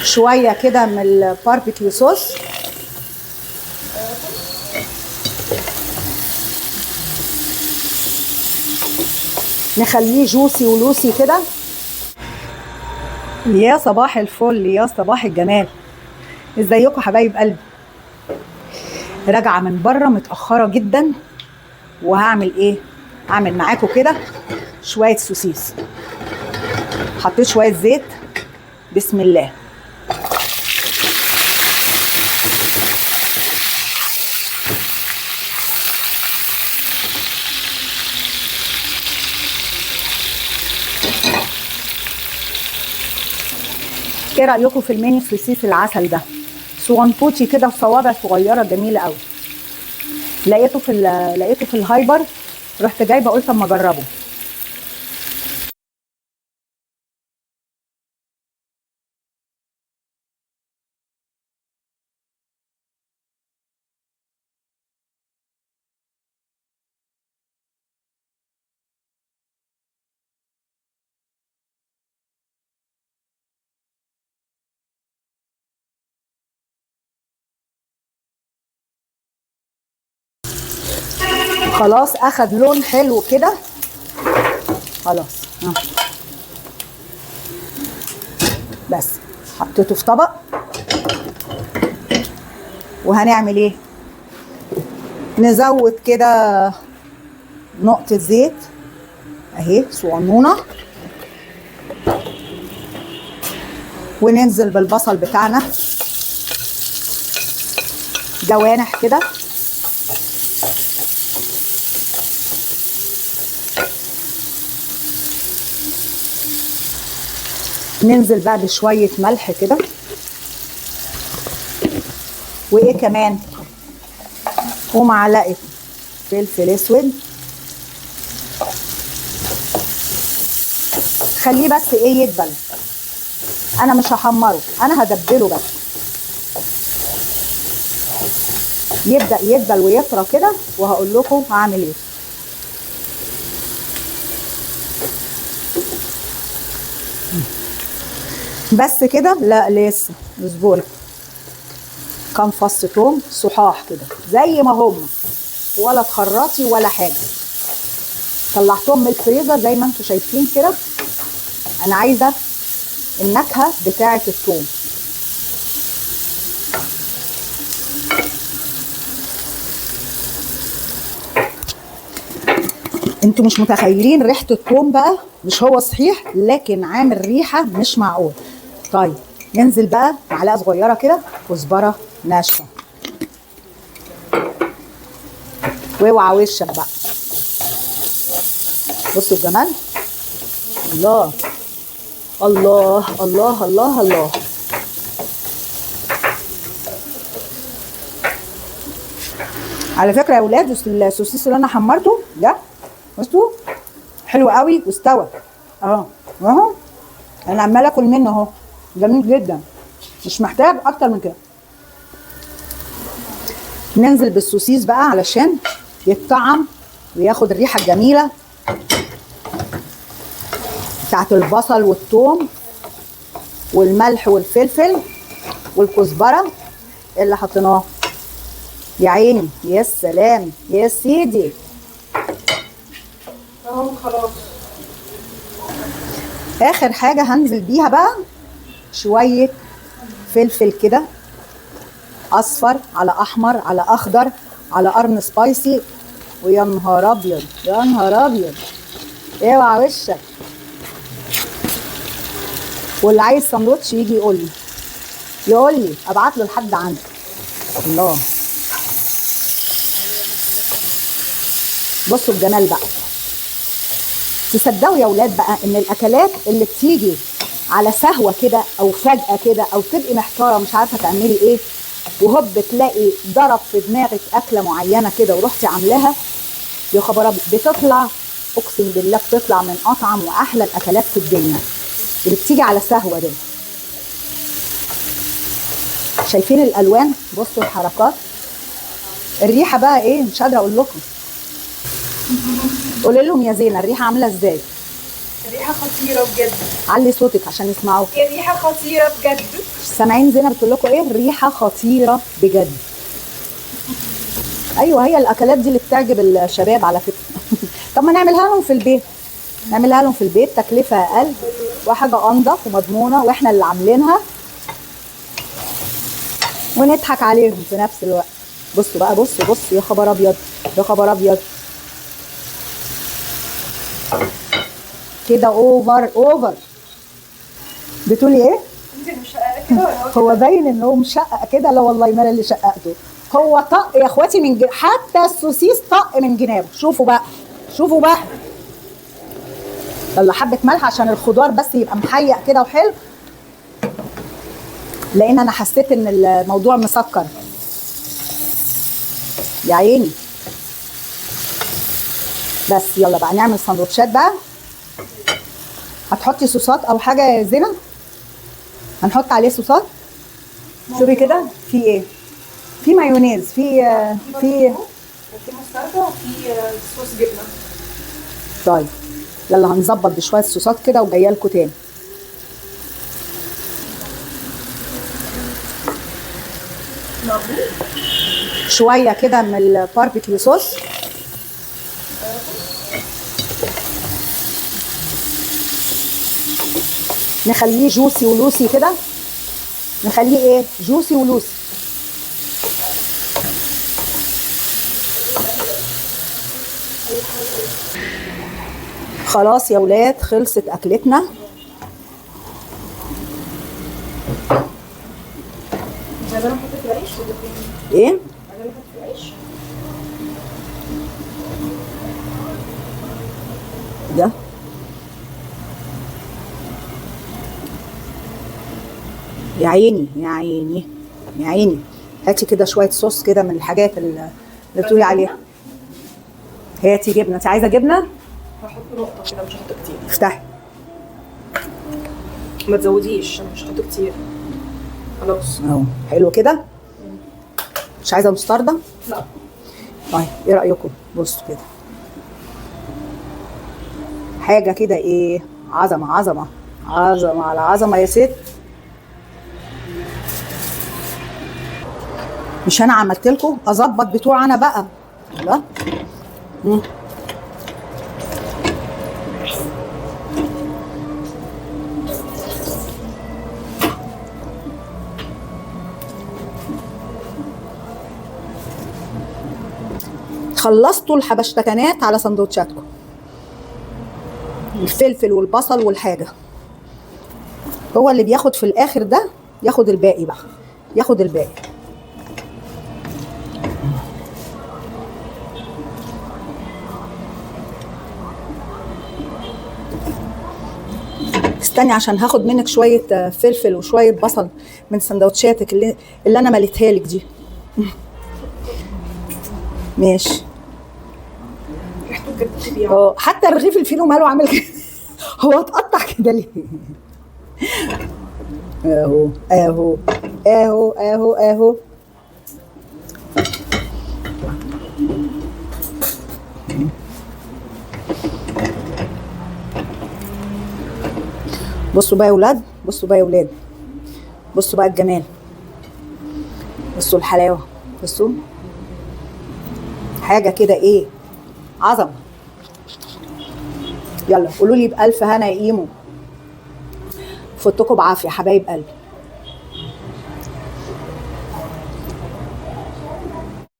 شويه كده من الباربيكيو صوص، نخليه جوسي ولوسي كده. يا صباح الفل، يا صباح الجمال، ازيكم حبايب قلبي؟ راجعه من بره متاخره جدا، وهعمل ايه؟ هعمل معاكم كده شويه سوسيس. حطيت شويه زيت، بسم الله. ايه رايكم في الميني سوسيس العسل ده؟ صغنطوطي كده وصوابع صغيره جميله قوي. لقيته في الهايبر، رحت جايبه قلت اما اجربه. خلاص اخد لون حلو كده، خلاص بس حطيته في طبق. وهنعمل ايه؟ نزود كده نقطة زيت اهي صغنونة، وننزل بالبصل بتاعنا جوانح كده، ننزل بقى بشوية ملح كده، وايه كمان، ومعلقة فلفل اسود. خليه بس ايه يدبل، انا مش هحمره، انا هدبله بس، يبدأ يدبل ويطرى كده، وهقول لكم هعمل ايه. بس كده؟ لا لسه، اصبري. كام فص توم صحاح كده زي ما هم، ولا تخرطي ولا حاجه. طلعتهم من الفريزر زي ما انتم شايفين كده. انا عايزه النكهه بتاعه الثوم. انتوا مش متخيلين ريحه الثوم بقى، مش هو صحيح لكن عامل ريحه مش معقول. طيب ننزل بقى معلقه صغيره كده كزبره ناشفه، واوعى وشك بقى. بصوا الجمال، الله الله الله الله الله. على فكره يا اولاد، السوسيس اللي انا حمرته ده بصوا حلو قوي واستوى اهو اهو. انا عماله اكل منه اهو، جميل جدا، مش محتاج اكتر من كده. ننزل بالسوسيس بقى علشان يتطعم وياخد الريحه الجميله بتاعت البصل والثوم والملح والفلفل والكزبره اللي حطيناه. يا عيني، يا سلام يا سيدي اهو. خلاص اخر حاجه هنزل بيها بقى شويه فلفل كده، اصفر على احمر على اخضر على قرن سبايسي. ويا نهار ابيض يا نهار ابيض، اوعى وشك. واللي عايز ساندوتش يجي يقول لي ابعت له لحد عندي. الله، بصوا الجمال بقى. تصدقوا يا اولاد بقى ان الاكلات اللي بتيجي على سهوه كده او فجاه كده، او تبقي محتاره مش عارفه تعملي ايه، وهوب تلاقي ضرب في دماغك اكله معينه كده ورحتي عاملاها، يا خبر ابيض، بتطلع اقسم بالله بتطلع من اطعم واحلى الاكلات في الدنيا اللي بتيجي على سهوه دي. شايفين الالوان؟ بصوا الحركات، الريحه بقى ايه، مش قادره اقول لكم. قولي لهم يا زينه الريحه عامله ازاي. ريحة خطيرة بجد. علي صوتك عشان يسمعوك. ريحة خطيرة بجد. سامعين زينب بتقول لكم ايه؟ ريحه خطيره بجد. ايوه، هي الاكلات دي اللي بتعجب الشباب على فكره. طب ما نعملها لهم في البيت، نعملها لهم في البيت، تكلفه اقل وحاجه انضف ومضمونه واحنا اللي عاملينها، ونضحك عليهم في نفس الوقت. بصوا بقى، بصوا يا خبر ابيض، يا خبر ابيض كده. اوفر. بتقولي ايه؟ انت مش كده ولا هو باين ان هو مشقق كده. لا والله ما انا اللي شققته، هو طق يا اخواتي من حتى السوسيس طق من جنابه. شوفوا بقى. يلا حبه ملح عشان الخضار بس يبقى محيق كده وحلو، لان انا حسيت ان الموضوع مسكر يا عيني. بس يلا بقى نعمل سندوتشات بقى. هتحطي صوصات او حاجه يا زينة؟ هنحط عليه صوصات. شوفي كده في ايه؟ في مايونيز، في مستردة وفي صوص جبنة. طيب يلا هنظبط بشويه صوصات كده وجايه لكم تاني. شويه كده من الباربيكيو صوص. نخليه جوسي ولوسي كده، نخليه ايه؟ جوسي ولوسي. خلاص يا ولاد، خلصت اكلتنا. ايه؟ ده يا عيني يا عيني يا عيني. هاتي كده شويه صوص كده من الحاجات اللي بتقولي عليها. هاتي جبنه، انت عايزه جبنه؟ هحط نقطة كده، مش هحط كتير. افتحي. ما تزوديش، انا مش هحط كتير. خلاص اهو حلو كده. مش عايزه مستردة؟ لا. طيب ايه رايكم؟ بصوا كده حاجه كده ايه، عظمه عظمه عظمه على عظمه يا ست. مش انا عملت لكم اظبط بتوع انا بقى؟ لا. خلصتوا الحبشتكنات على سندوتشاتكم، الفلفل والبصل والحاجه. هو اللي بياخد في الاخر ده، ياخد الباقي بقى، ياخد الباقي. استني عشان هاخد منك شويه فلفل وشويه بصل من سندوتشاتك اللي انا مليتها لك دي. ماشي. حتى الرغيف الفينو ماله عامل كده. هو اتقطع كده ليه؟ اهو اهو اهو اهو اهو. بصوا بقى يا ولاد، بصوا بقى يا ولاد، بصوا بقى الجمال، بصوا الحلاوه، بصوا حاجه كده ايه، عظمه. يلا قولوا لي بألف هنا يا ايمو، فوتكم بعافيه حبايب قلبي.